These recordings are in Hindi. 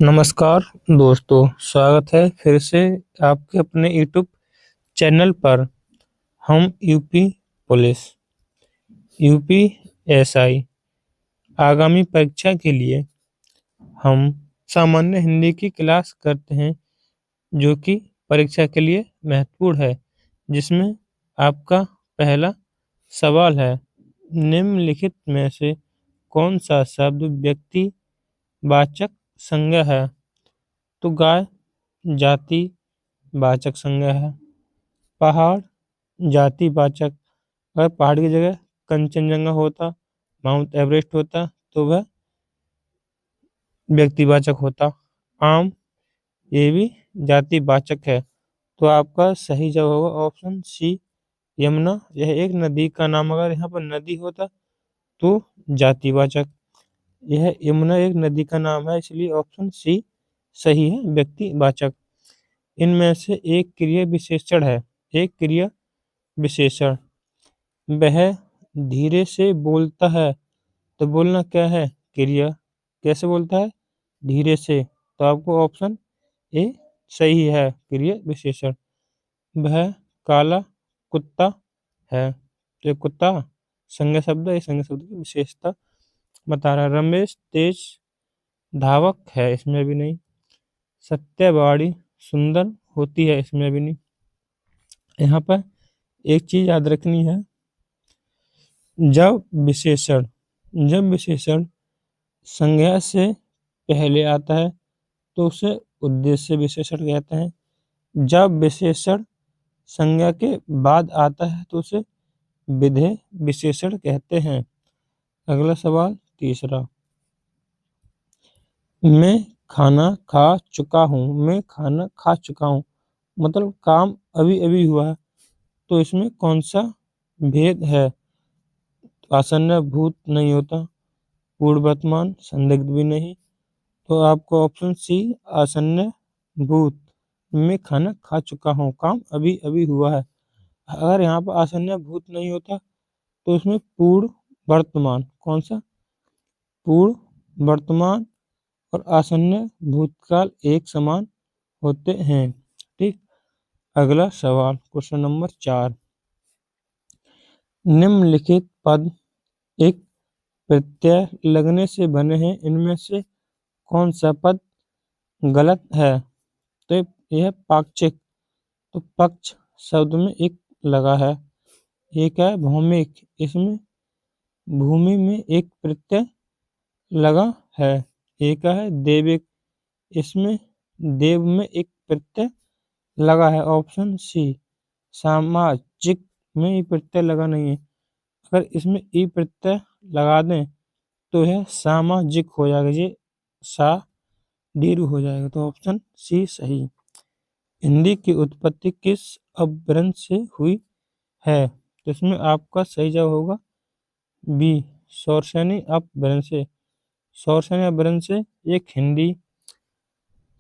नमस्कार दोस्तों, स्वागत है फिर से आपके अपने यूट्यूब चैनल पर। हम यूपी पुलिस यूपीएसआई आगामी परीक्षा के लिए हम सामान्य हिंदी की क्लास करते हैं, जो कि परीक्षा के लिए महत्वपूर्ण है। जिसमें आपका पहला सवाल है, निम्नलिखित में से कौन सा शब्द व्यक्ति वाचक संज्ञा है? तो गाय जाति वाचक संज्ञा है। पहाड़ जाति वाचक। अगर पहाड़ की जगह कंचनजंगा होता, माउंट एवरेस्ट होता, तो वह व्यक्तिवाचक होता। आम ये भी जाति वाचक है। तो आपका सही जवाब होगा ऑप्शन सी, यमुना। यह एक नदी का नाम, अगर यहाँ पर नदी होता तो जातिवाचक। यह यमुना एक नदी का नाम है, इसलिए ऑप्शन सी सही है, व्यक्तिवाचक। इनमें से एक क्रिया विशेषण है। एक क्रिया विशेषण, वह धीरे से बोलता है। तो बोलना क्या है? क्रिया। कैसे बोलता है? धीरे से। तो आपको ऑप्शन ए सही है, क्रिया विशेषण। वह काला कुत्ता है। तो ये कुत्ता संज्ञा शब्द है, इस संज्ञा शब्द की विशेषता बता रहा है। रमेश तेज धावक है, इसमें भी नहीं। सत्यवादी सुंदर होती है, इसमें भी नहीं। यहाँ पर एक चीज याद रखनी है, जब विशेषण संज्ञा से पहले आता है तो उसे उद्देश्य विशेषण कहते हैं। जब विशेषण संज्ञा के बाद आता है तो उसे विधेय विशेषण कहते हैं। अगला सवाल तीसरा, मैं खाना खा चुका हूँ। मैं खाना खा चुका हूँ मतलब काम अभी अभी हुआ है। तो इसमें कौन सा भेद है? आसन्न भूत नहीं होता, पूर्ण वर्तमान संदिग्ध भी नहीं। तो आपको ऑप्शन सी आसन्न भूत, मैं खाना खा चुका हूँ, काम अभी अभी हुआ है। अगर यहाँ पर आसन्न भूत नहीं होता तो इसमें पूर्ण वर्तमान, कौन सा? पूर्ण वर्तमान और आसन्न भूतकाल एक समान होते हैं। ठीक। अगला सवाल, क्वेश्चन नंबर 4। निम्नलिखित पद एक प्रत्यय लगने से बने हैं, इनमें से कौन सा पद गलत है? तो यह पाक्षिक। तो पक्ष शब्द में एक लगा है। एक है भौमिक, इसमें भूमि में एक प्रत्यय लगा है। एक है देविक, इसमें देव में एक प्रत्यय लगा है। Option C. सामाजिक में ई प्रत्यय लगा नहीं है। अगर इसमें ई प्रत्यय लगा दें तो यह सामाजिक हो जाएगा, ये सा दीर्घ हो जाएगा। तो ऑप्शन सी सही। हिंदी की उत्पत्ति किस अपभ्रंश से हुई है? तो इसमें आपका सही जवाब होगा बी, शौरसेनी अपभ्रंश से। शौरसेनी अपभ्रंश से एक हिंदी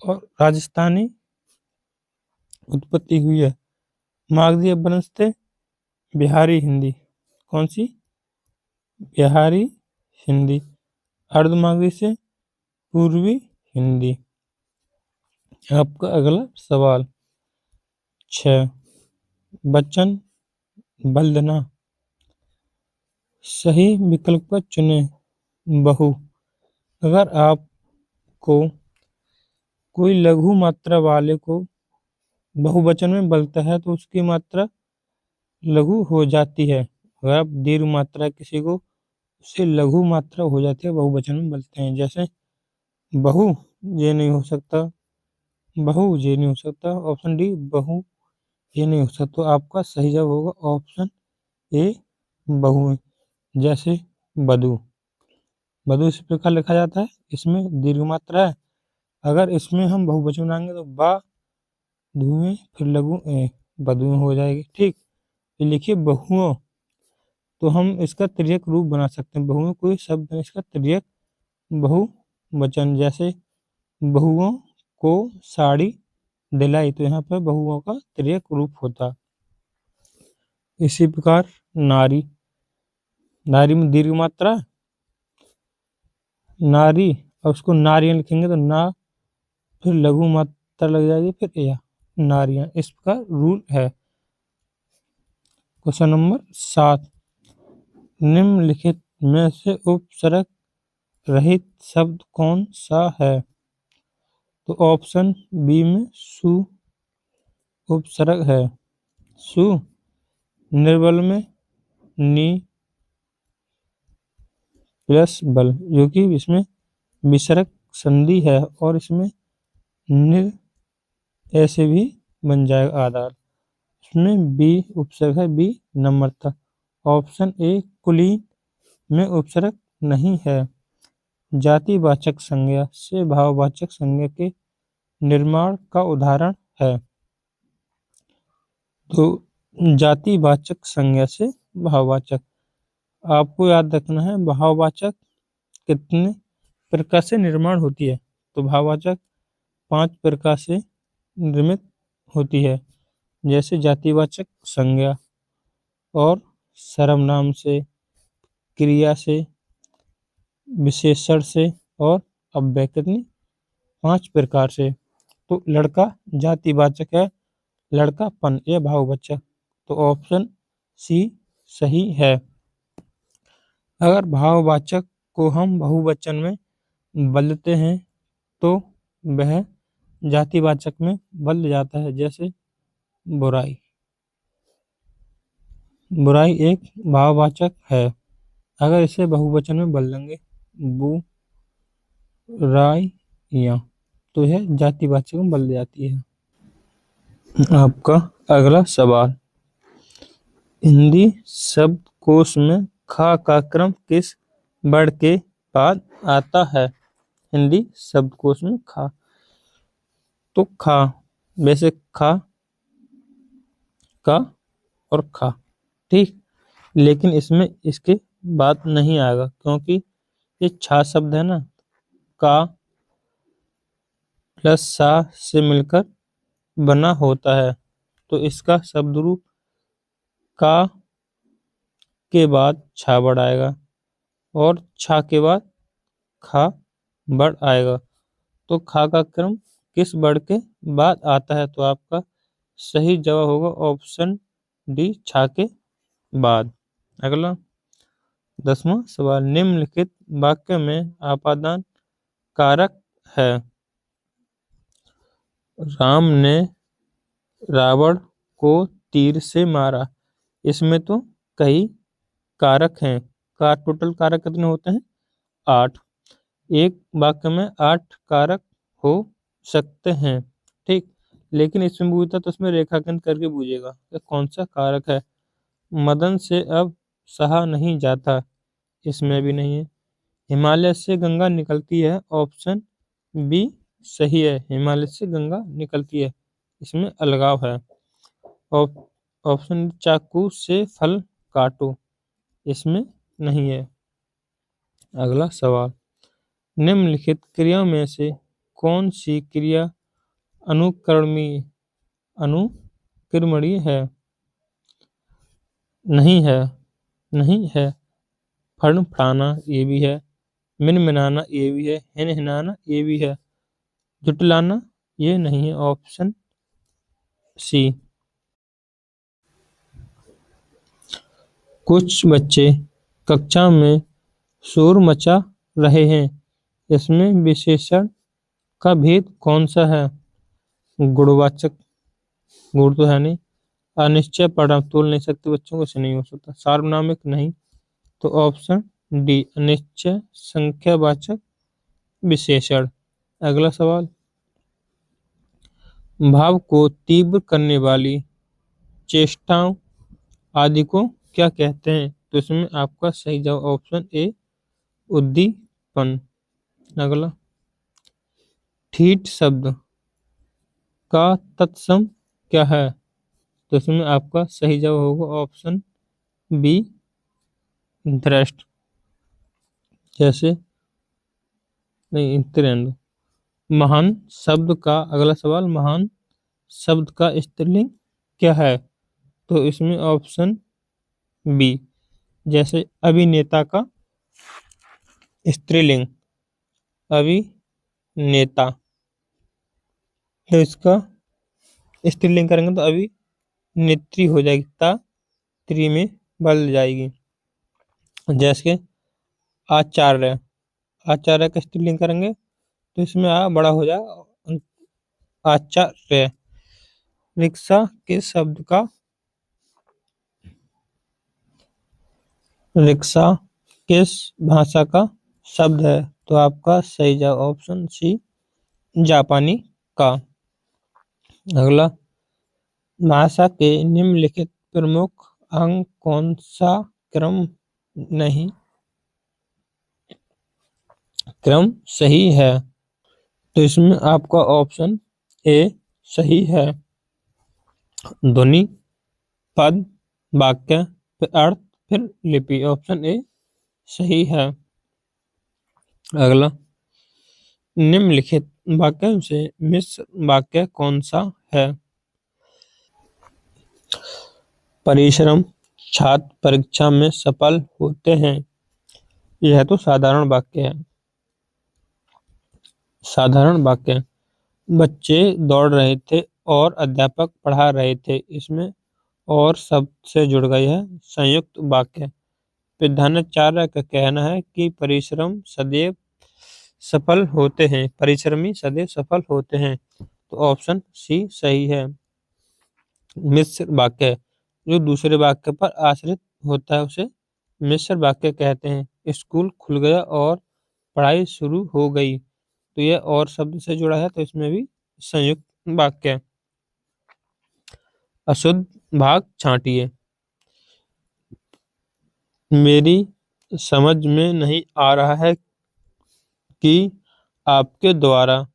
और राजस्थानी उत्पत्ति हुई है। मागधी अपभ्रंश से बिहारी हिंदी। कौन सी? बिहारी हिंदी। अर्धमागधी से पूर्वी हिंदी। आपका अगला सवाल 6, वचन वल्दना। सही विकल्प पर चुने। बहु। अगर आपको कोई लघु मात्रा वाले को बहुवचन में बोलता है तो उसकी मात्रा लघु हो जाती है। अगर आप दीर्घ मात्रा किसी को, उससे लघु मात्रा हो जाती है, बहुवचन में बोलते हैं। जैसे बहु, ये नहीं हो सकता। बहु ये नहीं हो सकता। ऑप्शन डी बहु ये नहीं हो सकता। तो आपका सही जवाब होगा ऑप्शन ए बहु। जैसे बधु। बधु इस प्रकार लिखा जाता है, इसमें दीर्घ मात्रा है। अगर इसमें हम बहुवचन बनाएंगे तो बा धुएं फिर लघु ए, बधुएं हो जाएगी। ठीक। ये लिखिए बहुओं। तो हम इसका तिर्यक रूप बना सकते हैं। बहुओं कोई शब्द है, इसका तिर्यक बहुवचन। जैसे बहुओं को साड़ी दिलाई, तो यहाँ पर बहुओं का तिर्यक रूप होता। इसी प्रकार नारी। नारी में दीर्घ मात्रा नारी, और उसको नारियां लिखेंगे तो ना फिर लघु मात्रा लग जाएगी, फिर या नारियां। इस प्रकार रूल है। क्वेश्चन नंबर 7, निम्नलिखित में से उपसर्ग रहित शब्द कौन सा है? तो ऑप्शन बी में सु उपसर्ग है। सु। निर्बल में नी प्लस बल, जो कि इसमें विसर्ग संधि है और इसमें निर ऐसे भी बन जाएगा आधार। इसमें बी उपसर्ग है, बी नम्रता। ऑप्शन ए कुलीन में उपसर्ग नहीं है। जातिवाचक संज्ञा से भाववाचक संज्ञा के निर्माण का उदाहरण है। तो जातिवाचक संज्ञा से भाववाचक, आपको याद रखना है भाववाचक कितने प्रकार से निर्माण होती है। तो भाववाचक 5 प्रकार से निर्मित होती है, जैसे जातिवाचक संज्ञा और सर्वनाम से, क्रिया से, विशेषण से और अव्यय। कितनी? 5 प्रकार से। तो लड़का जातिवाचक है, लड़कापन यह भाववाचक। तो ऑप्शन सी सही है। अगर भाववाचक को हम बहुवचन में बदलते हैं तो वह जातिवाचक में बदल जाता है, जैसे बुराई। बुराई एक भाववाचक है। अगर इसे बहुवचन में बदल देंगे बुराइयां, तो यह जातिवाचक में बदल जाती है। आपका अगला सवाल, हिंदी शब्दकोश में खा का क्रम किस वर्ण के बाद आता है? हिंदी शब्दकोश में खा, तो खा, वैसे खा, का और खा, ठीक। लेकिन इसमें इसके बाद नहीं आएगा, क्योंकि ये छा शब्द है ना, का प्लस सा से मिलकर बना होता है। तो इसका शब्द रूप का के बाद छा बढ़ आएगा और छा के बाद खा बढ़ आएगा। तो खा का क्रम किस वर्ण के बाद आता है? तो आपका सही जवाब होगा ऑप्शन डी, छा के बाद। अगला 10वां सवाल, निम्नलिखित वाक्य में अपादान कारक है। राम ने रावण को तीर से मारा। इसमें तो कई कारक हैं। टोटल कारक कितने होते हैं? 8। एक वाक्य में 8 कारक हो सकते हैं, ठीक। लेकिन इसमें पूछता तो इसमें रेखांकन करके पूछेगा कि कौन सा कारक है। मदन से अब सहा नहीं जाता, इसमें भी नहीं है। हिमालय से गंगा निकलती है, ऑप्शन बी सही है, हिमालय से गंगा निकलती है, इसमें अलगाव है। ऑप्शन चाकू से फल काटो, इसमें नहीं है। अगला सवाल, निम्नलिखित क्रियाओं में से कौन सी क्रिया अनुकरणीय है? नहीं है, नहीं है। फड़फड़ाना ये भी है, मिनमिनाना ये भी है, हिनहिनाना ये भी है, जुटलाना ये नहीं है। Option C. कुछ बच्चे कक्षा में शोर मचा रहे हैं, इसमें विशेषण का भेद कौन सा है? गुणवाचक, गुण तो है नहीं। अनिश्चय पढ़ा तोल नहीं सकते बच्चों को, इसे नहीं हो सकता। सार्वनामिक नहीं। तो ऑप्शन डी, अनिश्चय संख्यावाचक विशेषण। अगला सवाल, भाव को तीव्र करने वाली चेष्टाओं आदि को क्या कहते हैं? तो इसमें आपका सही जवाब ऑप्शन ए, उद्दीपन। अगला, ठीठ शब्द का तत्सम क्या है? तो इसमें आपका सही जवाब होगा ऑप्शन बी, दृष्ट। जैसे नहीं, त्रिंद। महान शब्द का, अगला सवाल, महान शब्द का स्त्रीलिंग क्या है? तो इसमें ऑप्शन बी, जैसे अभिनेता का स्त्रीलिंग, अभिनेता। तो इसका स्त्रीलिंग करेंगे तो अभी नेत्री हो जाएगी, ता त्री में बदल जाएगी। जैसे आचार्य, आचार्य का स्त्रीलिंग करेंगे तो इसमें आ बड़ा हो जाएगा आचार्य। रिक्शा के शब्द का, रिक्शा किस भाषा का शब्द है? तो आपका सही जवाब ऑप्शन सी जापानी का। अगला, भाषा के निम्नलिखित प्रमुख अंग कौन सा क्रम नहीं, क्रम सही है? तो इसमें आपका ऑप्शन ए सही है। ध्वनि, पद, वाक्य, फिर अर्थ, फिर लिपि। ऑप्शन ए सही है। अगला, निम्नलिखित वाक्यों से मिश्र वाक्य कौन सा है? परिश्रम, छात्र परीक्षा में सफल होते हैं। यह तो साधारण वाक्य है। साधारण वाक्य, बच्चे दौड़ रहे थे और अध्यापक पढ़ा रहे थे। इसमें और शब्द से जुड़ गई है संयुक्त वाक्य। प्रधानाचार्य का कहना है कि परिश्रम सदैव सफल होते हैं, परिश्रमी सदैव सफल होते हैं। तो ऑप्शन सी सही है। मिश्र वाक्य, जो दूसरे वाक्य पर आश्रित होता है उसे मिश्र वाक्य कहते हैं। स्कूल खुल गया और पढ़ाई शुरू हो गई, तो यह और शब्द से जुड़ा है, तो इसमें भी संयुक्त वाक्य। अशुद्ध भाग छांटिए। मेरी समझ में नहीं आ रहा है कि आपके द्वारा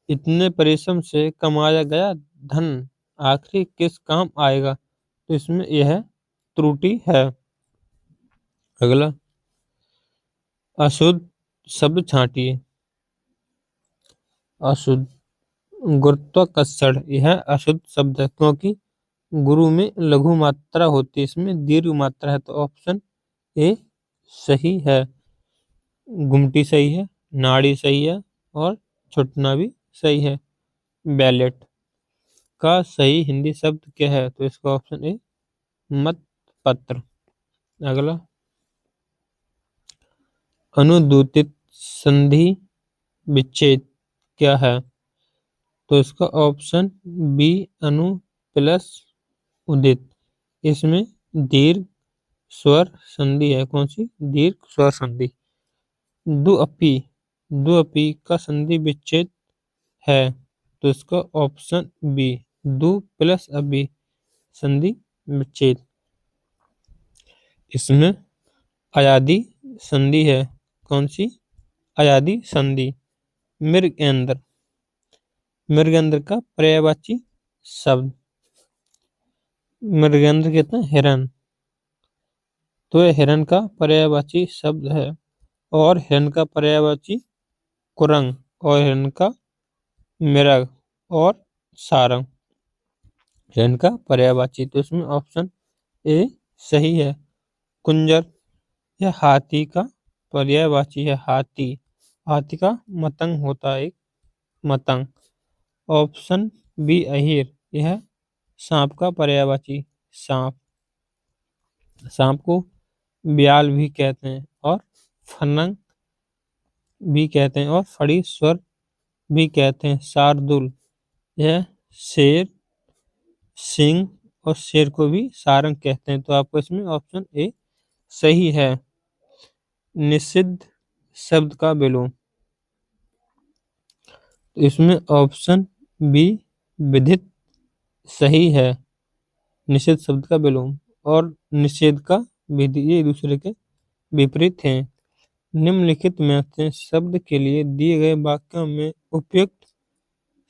इतने परिश्रम से कमाया गया धन आखिर किस काम आएगा? तो इसमें यह त्रुटि है। अगला, अशुद्ध शब्द छांटिए। अशुद्ध, गुरुत्वाकर्षण, यह अशुद्ध शब्द है क्योंकि गुरु में लघु मात्रा होती है, इसमें दीर्घ मात्रा है। तो ऑप्शन ए सही है। गुमटी सही है, नाड़ी सही है और छुटना भी सही है। बैलेट का सही हिंदी शब्द क्या है? तो इसका ऑप्शन ए मत पत्र। अगला, अनुद्यूतित संधि विच्छेद क्या है? तो इसका ऑप्शन बी अनु प्लस उदित। इसमें दीर्घ स्वर संधि है। कौन सी? दीर्घ स्वर संधि। दुअपी, दुअपी का संधि विच्छेद है, तो इसका ऑप्शन बी दु प्लस अभी संधि विच्छेद। इसमें अयादी संधि है। कौन सी? अयादी संधि। मृगेंद्र, मृगेंद्र का पर्यायवाची शब्द। मृगेंद्र कहते हैं हिरन, तो यह हिरन का पर्यायवाची शब्द है। और हिरन का पर्यायवाची कुरंग, और हिरन का मृग और सारंग। हिरन का पर्यायवाची, तो इसमें ऑप्शन ए सही है। कुंजर, यह हाथी का पर्यायवाची है। हाथी, हाथी का मतंग होता है एक मतंग। ऑप्शन बी अहिर, यह सांप का पर्यायवाची सांप। सांप को ब्याल भी कहते हैं और फनंग भी कहते हैं और फड़ी स्वर भी कहते हैं। शार्दुल, यह शेर, सिंह और शेर को भी सारंग कहते हैं। तो आपको इसमें ऑप्शन ए सही है। निषिद्ध शब्द का विलोम, तो इसमें ऑप्शन बी विदित सही है। निषेध शब्द का विलोम और निषेध का विधि, ये एक दूसरे के विपरीत हैं। निम्नलिखित में से शब्द के लिए दिए गए वाक्यों में उपयुक्त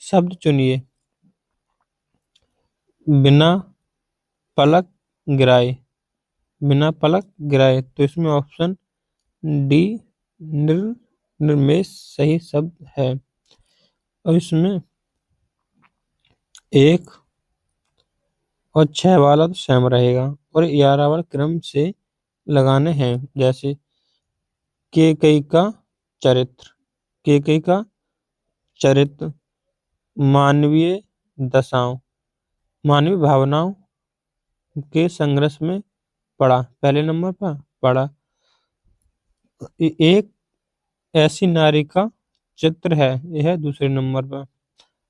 शब्द चुनिए। बिना पलक गिराए, बिना पलक गिराए, तो इसमें ऑप्शन डी निर्मेश सही शब्द है। और इसमें 1 और 6 वाला तो सेम रहेगा और 11 वाला क्रम से लगाने हैं। जैसे केकई का चरित्र, केकई का चरित्र, मानवीय दशाओं, मानवीय भावनाओं के संघर्ष में पड़ा, पहले नंबर पर पड़ा। एक ऐसी नारी का चित्र है, यह दूसरे नंबर पर।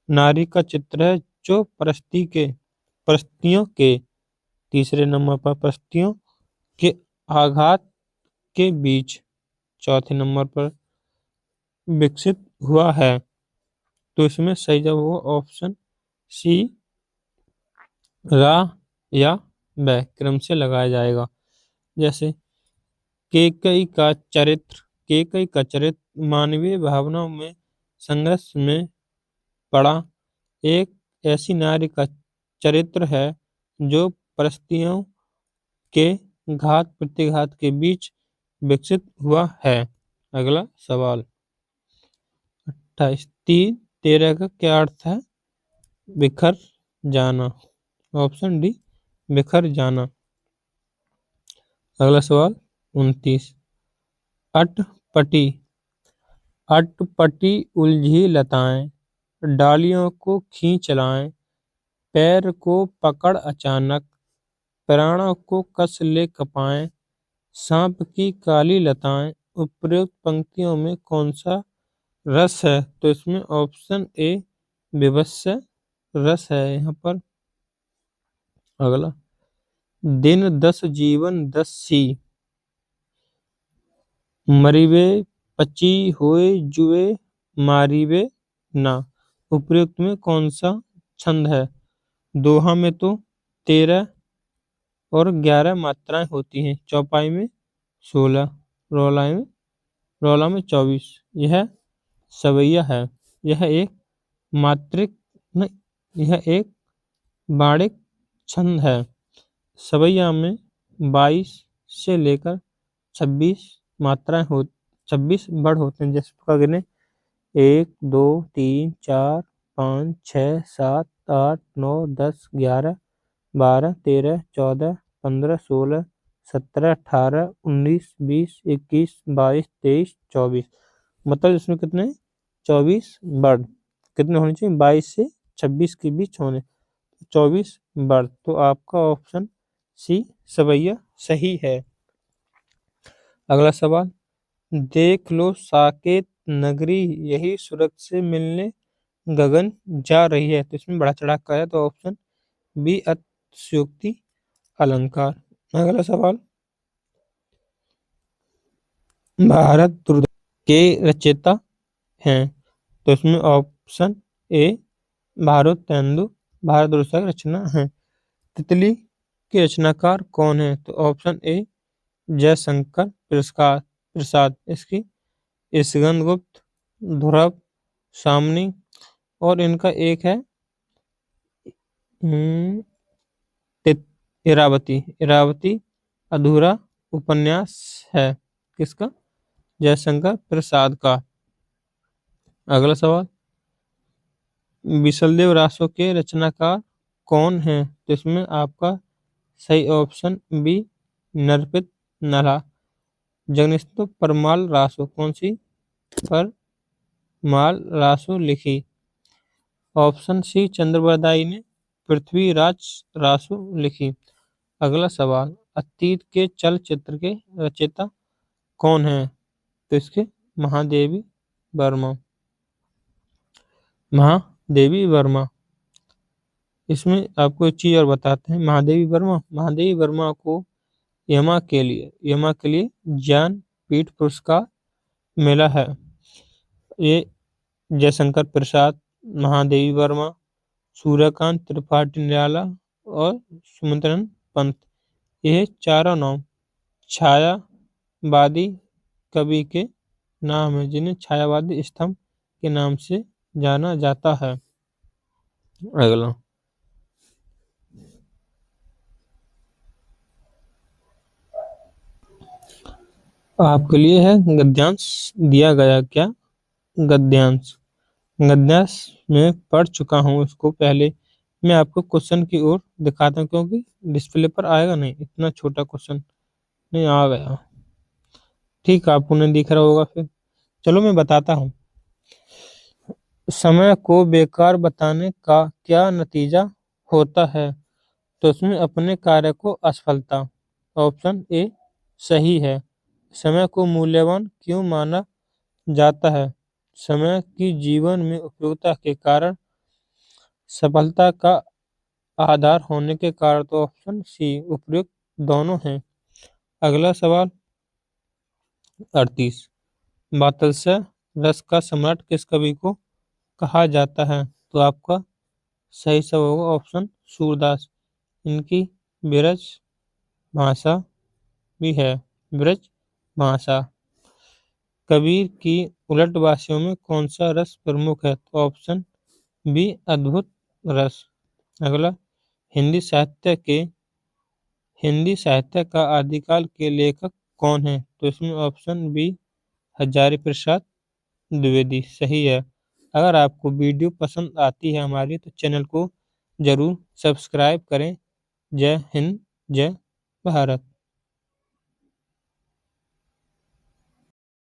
नारी का चित्र है जो परिस्थितियों के, तीसरे नंबर पर परिस्थितियों के आघात के बीच, चौथे नंबर पर विकसित हुआ है। तो इसमें सही जवाब होगा ऑप्शन सी, रा या व क्रम से लगाया जाएगा। जैसे केकई का चरित्र मानवीय भावनाओं में संघर्ष में पड़ा। एक ऐसी नारी का चरित्र है जो परिस्थितियों के घात प्रतिघात के बीच विकसित हुआ है। अगला सवाल 28, 13 का क्या अर्थ है? बिखर जाना, ऑप्शन डी बिखर जाना। अगला सवाल 29, अटपटी, अटपटी उलझी लताएं डालियों को खींच लाएं, पैर को पकड़ अचानक, प्राणों को कस ले कपाएं, सांप की काली लताएं। उपरोक्त पंक्तियों में कौन सा रस है? तो इसमें ऑप्शन ए विभत्स रस है यहाँ पर। अगला, दिन 10 जीवन 10 सी, मरिवे पची होए जुए मारिवे ना। उपरोक्त में कौन सा छंद है? दोहा में तो 13 और 11 मात्राएं होती हैं, चौपाई में 16, रौला में 24। यह सवैया है, यह एक मात्रिक नहीं, यह एक बाणिक छंद है। सवैया में 22 से लेकर 26 मात्राएं 26 वर्ड होते हैं। जैसे प्रकार गिने 1 2 3 4 5 6 7 8 9 10 11 12 13 14 15 16 17 18 19 20 21 22 23 24। मतलब इसमें कितने 24 वर्ड कितने होने चाहिए? 22 से 26 के बीच होने, 24 वर्ड। तो आपका ऑप्शन सी सवैया सही है। अगला सवाल, देख लो साकेत नगरी यही सूरज से मिलने गगन जा रही है। तो इसमें बड़ा चढ़ा का है, तो ऑप्शन बी अतिशयोक्ति अलंकार। अगला सवाल, भारत दुर्दर्शन के रचयिता हैं। तो इसमें ऑप्शन ए भारत दुर्दर्शन की रचना है। तितली के रचनाकार कौन है? तो ऑप्शन ए जयशंकर प्रसाद। इसकी स्कंद गुप्त, ध्रुव सामनी, और इनका एक है इरावती अधूरा उपन्यास है। किसका? जयशंकर प्रसाद का। अगला सवाल, विशलदेव रासो के रचनाकार कौन है? तो इसमें आपका सही ऑप्शन बी नरपित नल्हा। जगनिस्तु परमाल रासो, कौन सी परमाल रासो लिखी? ऑप्शन सी चंद्रबरदाई ने पृथ्वीराज रासो लिखी। अगला सवाल, अतीत के चलचित्र के रचयिता कौन है? तो इसके महादेवी वर्मा। इसमें आपको एक चीज और बताते हैं। महादेवी वर्मा को यमा के लिए ज्ञानपीठ पुरस्कार मिला है। ये जयशंकर प्रसाद, महादेवी वर्मा, सूर्यकांत त्रिपाठी निराला और सुमंत्रन पंत, ये चारों नाम छायावादी कवि के नाम है, जिन्हें छायावादी स्तंभ के नाम से जाना जाता है। अगला, आपके लिए है गद्यांश दिया गया। क्या गद्यांश? गद्यांश में पढ़ चुका हूँ इसको पहले। मैं आपको क्वेश्चन की ओर दिखाता हूँ, क्योंकि डिस्प्ले पर आएगा नहीं, इतना छोटा क्वेश्चन नहीं आ गया। ठीक, आपको नहीं दिख रहा होगा फिर। चलो मैं बताता हूँ। समय को बेकार बताने का क्या नतीजा होता है? तो उसमें अपने कार्य को असफलता। ऑप्शन ए सही है। समय को मूल्यवान क्यों माना जाता है? समय की जीवन में उपयोगिता के कारण, सफलता का आधार होने के कारण। तो ऑप्शन सी उपयुक्त दोनों हैं। अगला सवाल 38। वात्स्य रस का सम्राट किस कवि को कहा जाता है? तो आपका सही सब होगा ऑप्शन सूरदास। इनकी ब्रज भाषा भी है, ब्रज भाषा। कबीर की उलट वासियों में कौन सा रस प्रमुख है? तो ऑप्शन बी अद्भुत रस। अगला हिंदी साहित्य का आदिकाल के लेखक कौन है? तो इसमें ऑप्शन बी हजारी प्रसाद द्विवेदी सही है। अगर आपको वीडियो पसंद आती है हमारी, तो चैनल को जरूर सब्सक्राइब करें। जय हिंद, जय भारत।